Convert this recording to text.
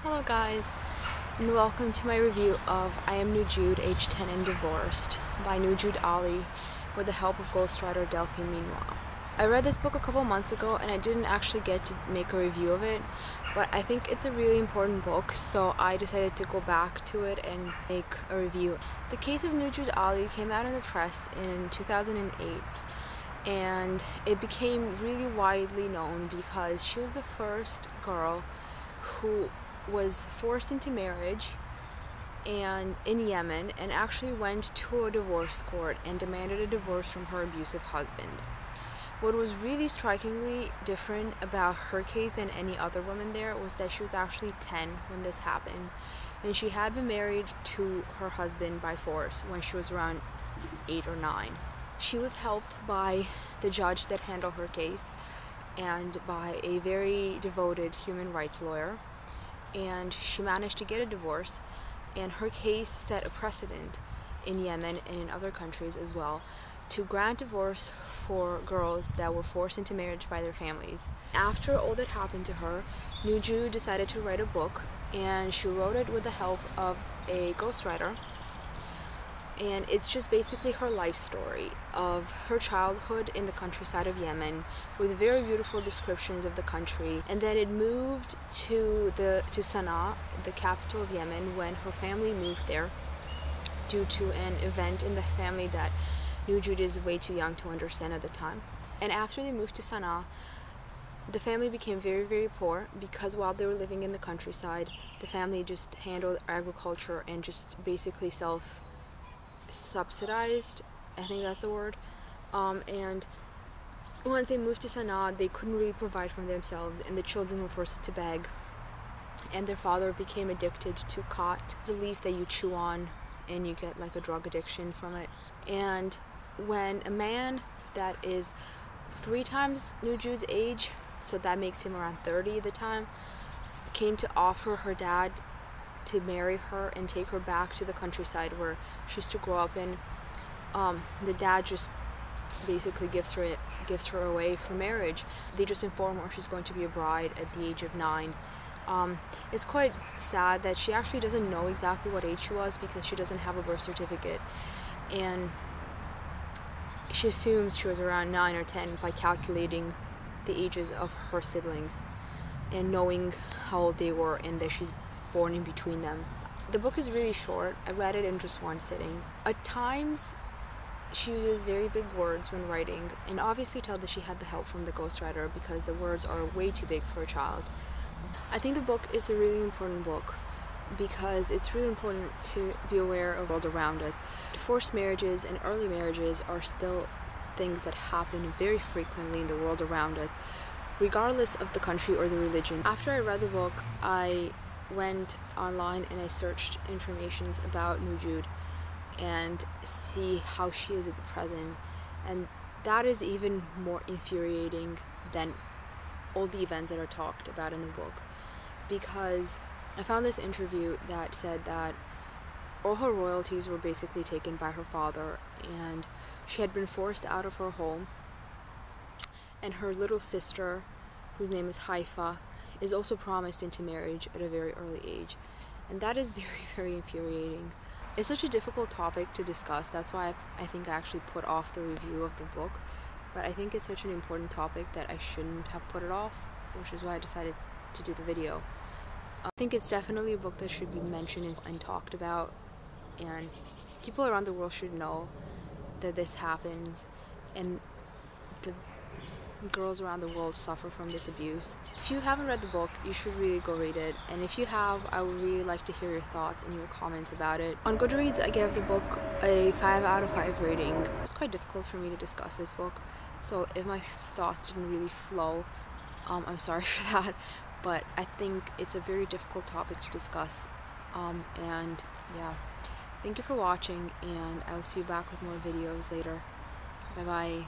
Hello guys, and welcome to my review of I Am Nujood, Age 10 and Divorced by Nujood Ali with the help of ghostwriter Delphine Minoui. I read this book a couple months ago and I didn't actually get to make a review of it, but I think it's a really important book, so I decided to go back to it and make a review. The case of Nujood Ali came out in the press in 2008 and it became really widely known because she was the first girl who was forced into marriage and in Yemen and actually went to a divorce court and demanded a divorce from her abusive husband. What was really strikingly different about her case than any other woman there was that she was actually 10 when this happened, and she had been married to her husband by force when she was around 8 or 9. She was helped by the judge that handled her case and by a very devoted human rights lawyer, and she managed to get a divorce, and her case set a precedent in Yemen and in other countries as well to grant divorce for girls that were forced into marriage by their families. After all that happened to her, Nujood decided to write a book, and she wrote it with the help of a ghostwriter. And it's just basically her life story of her childhood in the countryside of Yemen with very beautiful descriptions of the country. And then it moved to Sana'a, the capital of Yemen, when her family moved there due to an event in the family that Nujood is way too young to understand at the time. And after they moved to Sana'a, the family became very, very poor because while they were living in the countryside, the family just handled agriculture and just basically subsidized, I think that's the word, and once they moved to Sana'a, they couldn't really provide for themselves, and the children were forced to beg, and their father became addicted to khat, the leaf that you chew on and you get like a drug addiction from it. And when a man that is 3 times Nujood's age, so that makes him around 30 at the time, came to offer her dad to marry her and take her back to the countryside where she used to grow up in, the dad just basically gives her away for marriage. They just inform her she's going to be a bride at the age of 9. It's quite sad that she actually doesn't know exactly what age she was because she doesn't have a birth certificate, and she assumes she was around 9 or 10 by calculating the ages of her siblings and knowing how old they were and that she's born in between them. The book is really short. I read it in just one sitting. At times she uses very big words when writing, and obviously tell that she had the help from the ghostwriter because the words are way too big for a child. I think the book is a really important book because it's really important to be aware of the world around us. Forced marriages and early marriages are still things that happen very frequently in the world around us, regardless of the country or the religion. After I read the book, I went online and I searched information about Nujood and see how she is at the present, and that is even more infuriating than all the events that are talked about in the book, because I found this interview that said that all her royalties were basically taken by her father, and she had been forced out of her home, and her little sister, whose name is Haifa, is also promised into marriage at a very early age. And that is very, very infuriating. It's such a difficult topic to discuss. That's why I think I actually put off the review of the book. But I think it's such an important topic that I shouldn't have put it off, which is why I decided to do the video. I think it's definitely a book that should be mentioned and talked about, and people around the world should know that this happens and the girls around the world suffer from this abuse. If you haven't read the book, you should really go read it, and if you have, I would really like to hear your thoughts and your comments about it. On Goodreads, I gave the book a 5 out of 5 rating. It's quite difficult for me to discuss this book, so if my thoughts didn't really flow, I'm sorry for that, but I think it's a very difficult topic to discuss, and yeah, thank you for watching, and I will see you back with more videos later. Bye bye.